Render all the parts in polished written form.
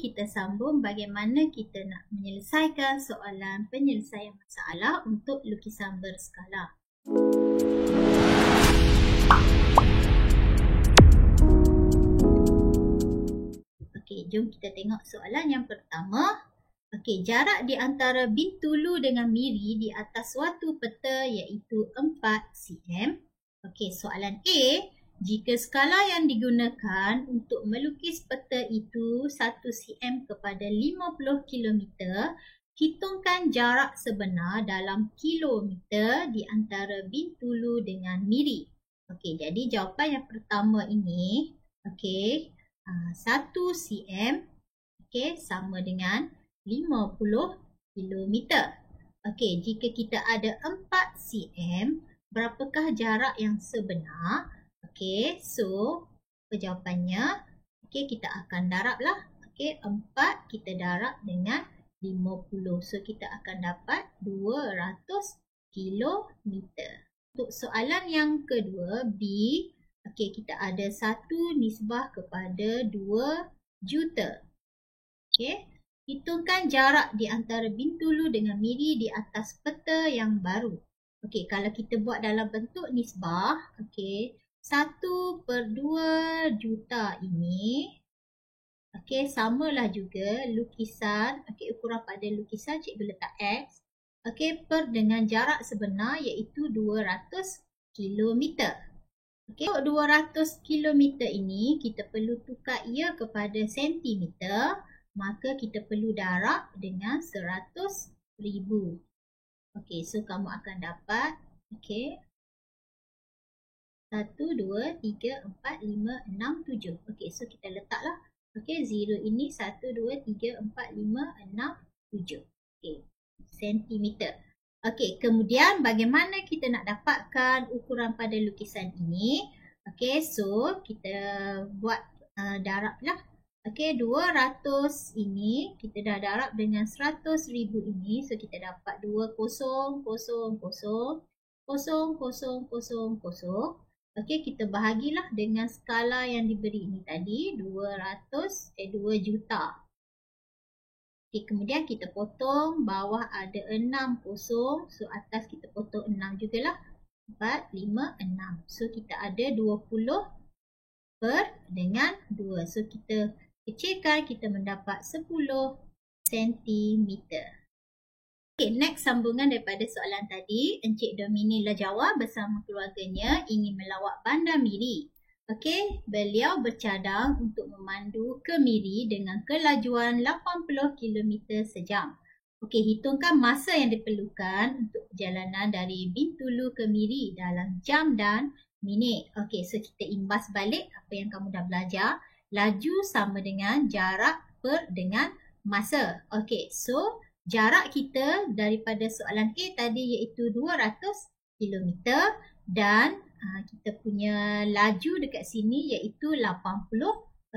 kita sambung bagaimana kita nak menyelesaikan soalan penyelesaian masalah untuk lukisan berskala. Okey, jom kita tengok soalan yang pertama. Okey, jarak di antara Bintulu dengan Miri di atas suatu peta iaitu 4 cm. Okey, soalan A. Jika skala yang digunakan untuk melukis peta itu 1 cm kepada 50 km, hitungkan jarak sebenar dalam kilometer di antara Bintulu dengan Miri. Okey, jadi jawapan yang pertama ini, okey, 1 cm, okey, sama dengan 50 km. Okey, jika kita ada 4 cm, berapakah jarak yang sebenar? Okey, so jawapannya, okey, kita akan darablah. Okey, 4 kita darab dengan 50. So kita akan dapat 200 kilometer. Untuk soalan yang kedua, B, okey, kita ada 1 nisbah kepada 2 juta. Okey, hitungkan jarak di antara Bintulu dengan Miri di atas peta yang baru. Okey, kalau kita buat dalam bentuk nisbah, okey, 1/2 juta ini, okey, samalah juga lukisan, okey, ukuran pada lukisan cikgu letak X, okey, per dengan jarak sebenar iaitu 200 km. Okey, 200 km ini kita perlu tukar ia kepada sentimeter, maka kita perlu darab dengan 100,000. Okey, so kamu akan dapat, okey, 1, 2, 3, 4, 5, 6, 7. Okey, so kita letaklah. Okey, 0 ini 1, 2, 3, 4, 5, 6, 7. Okey, sentimeter. Okey, kemudian bagaimana kita nak dapatkan ukuran pada lukisan ini? Okey, so kita buat darablah. Okey, 200 ini kita dah darab dengan 100,000 ini. So kita dapat 20,000,000,000,000. Okey, kita bahagilah dengan skala yang diberi ini tadi, 2 juta. Okey, kemudian kita potong, bawah ada 6 kosong, so atas kita potong 6 jugalah. 4, 5, 6. So kita ada 20 per dengan 2. So kita kecilkan, kita mendapat 10 cm. Okay, next sambungan daripada soalan tadi, Encik Domini Lajawa bersama keluarganya ingin melawat Bandar Miri. Okey, beliau bercadang untuk memandu ke Miri dengan kelajuan 80 km sejam. Okey, hitungkan masa yang diperlukan untuk perjalanan dari Bintulu ke Miri dalam jam dan minit. Okey, so kita imbas balik apa yang kamu dah belajar. Laju sama dengan jarak per dengan masa. Okey, so jarak kita daripada soalan A tadi iaitu 200 km dan kita punya laju dekat sini iaitu 80.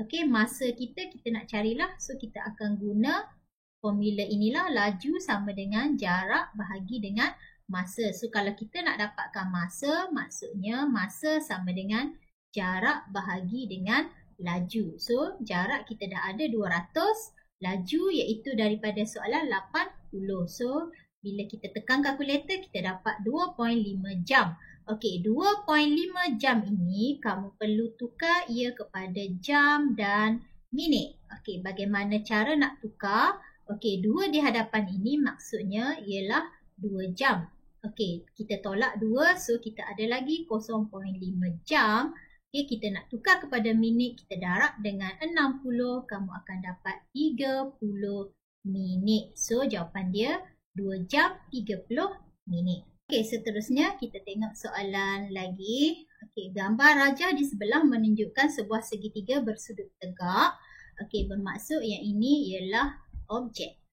Okey, masa kita nak carilah. So kita akan guna formula inilah, laju sama dengan jarak bahagi dengan masa. So kalau kita nak dapatkan masa, maksudnya masa sama dengan jarak bahagi dengan laju. So jarak kita dah ada 200. Laju iaitu daripada soalan 80. So, bila kita tekan kalkulator, kita dapat 2.5 jam. Okey, 2.5 jam ini kamu perlu tukar ia kepada jam dan minit. Okey, bagaimana cara nak tukar? Okey, 2 di hadapan ini maksudnya ialah 2 jam. Okey, kita tolak 2, so kita ada lagi 0.5 jam. Okay, kita nak tukar kepada minit, kita darab dengan 60, kamu akan dapat 30 minit. So, jawapan dia 2 jam 30 minit. Okey, seterusnya kita tengok soalan lagi. Okey, gambar rajah di sebelah menunjukkan sebuah segitiga bersudut tegak. Okey, bermaksud yang ini ialah objek.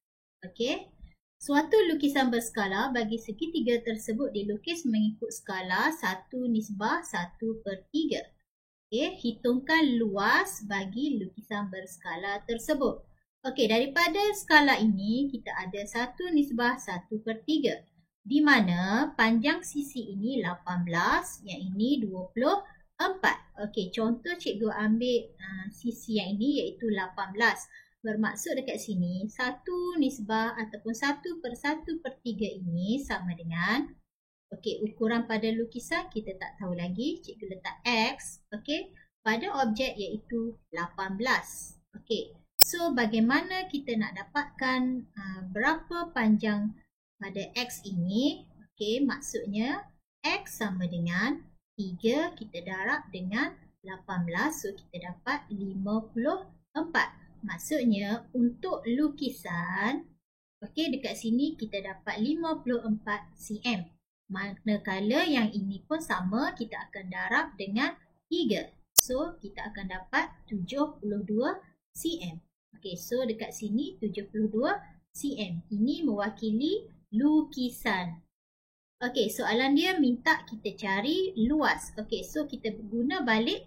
Okey, suatu lukisan berskala bagi segitiga tersebut dilukis mengikut skala 1/1/3. Okay, hitungkan luas bagi lukisan berskala tersebut. Okey, daripada skala ini kita ada 1/1/3 di mana panjang sisi ini 18, yang ini 24. Okey, contoh cikgu ambil sisi yang ini iaitu 18. Bermaksud dekat sini, 1 nisbah ataupun 1/1/3 ini sama dengan, okey, ukuran pada lukisan kita tak tahu lagi. Cikgu letak X, okey, pada objek iaitu 18. Okey, so bagaimana kita nak dapatkan berapa panjang pada X ini? Okey, maksudnya X sama dengan 3 kita darab dengan 18, so kita dapat 54. Maksudnya untuk lukisan, okey, dekat sini kita dapat 54 cm. Manakala yang ini pun sama, kita akan darab dengan 3. So, kita akan dapat 72 cm. Okey, so dekat sini 72 cm. Ini mewakili lukisan. Okey, soalan dia minta kita cari luas. Okey, so kita guna balik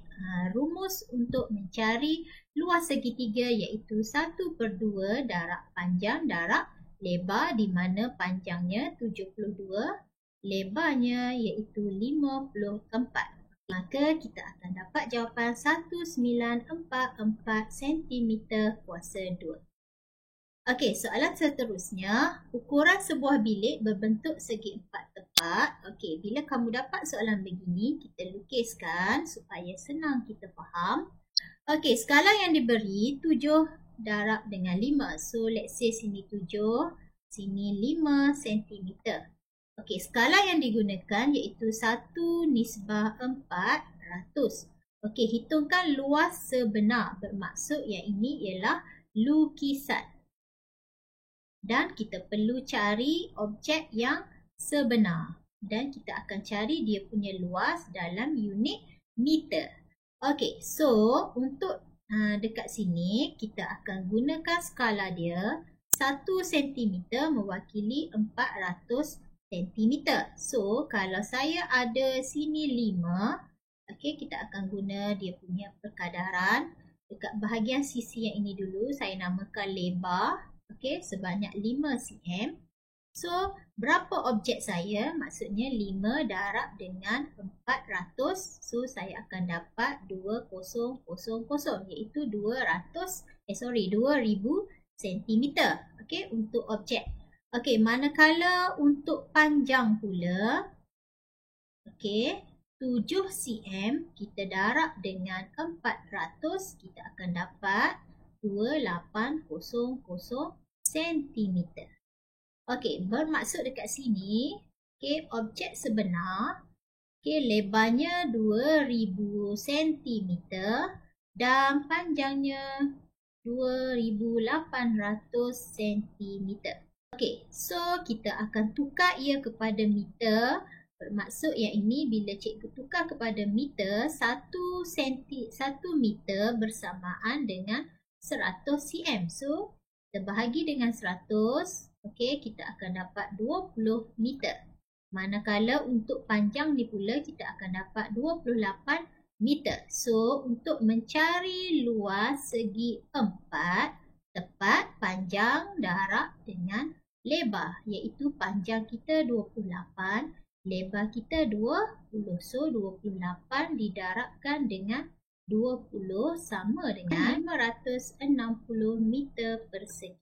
rumus untuk mencari luas segitiga iaitu 1/2 darab panjang darab lebar, di mana panjangnya 72, lebarnya iaitu 54. Maka kita akan dapat jawapan 1944 cm kuasa 2. Okey, soalan seterusnya, ukuran sebuah bilik berbentuk segi 4 tepat. Okey, bila kamu dapat soalan begini, kita lukiskan supaya senang kita faham. Okey, skala yang diberi 7 darab dengan 5. So, let's say sini 7, sini 5 cm. Okey, skala yang digunakan iaitu 1/400. Okey, hitungkan luas sebenar. Bermaksud yang ini ialah lukisan. Dan kita perlu cari objek yang sebenar. Dan kita akan cari dia punya luas dalam unit meter. Okey, so untuk dekat sini kita akan gunakan skala dia. 1 cm mewakili 400 cm. So kalau saya ada sini 5, okey, kita akan guna dia punya perkadaran. Dekat bahagian sisi yang ini dulu saya namakan lebar. Okey, sebanyak 5 cm. So, berapa objek saya? Maksudnya 5 darab dengan 400. So, saya akan dapat 2000 iaitu 2000 cm. Okey, untuk objek. Okey, manakala untuk panjang pula, okey, 7 cm kita darab dengan 400, kita akan dapat 2800 cm. Okey, bermaksud dekat sini, okey, objek sebenar, okey, lebarnya 2000 cm dan panjangnya 2800 cm. Okey, so kita akan tukar ia kepada meter. Bermaksud yang ini bila cikgu tukar kepada meter, 1 meter bersamaan dengan 100 cm. So, kita bahagi dengan 100, okey, kita akan dapat 20 meter. Manakala untuk panjang ni pula kita akan dapat 28 meter. So, untuk mencari luas segi 4, tepat panjang darab dengan lebar, iaitu panjang kita 28, lebar kita 20. So, 28 didarabkan dengan 20 sama dengan 560 meter persegi.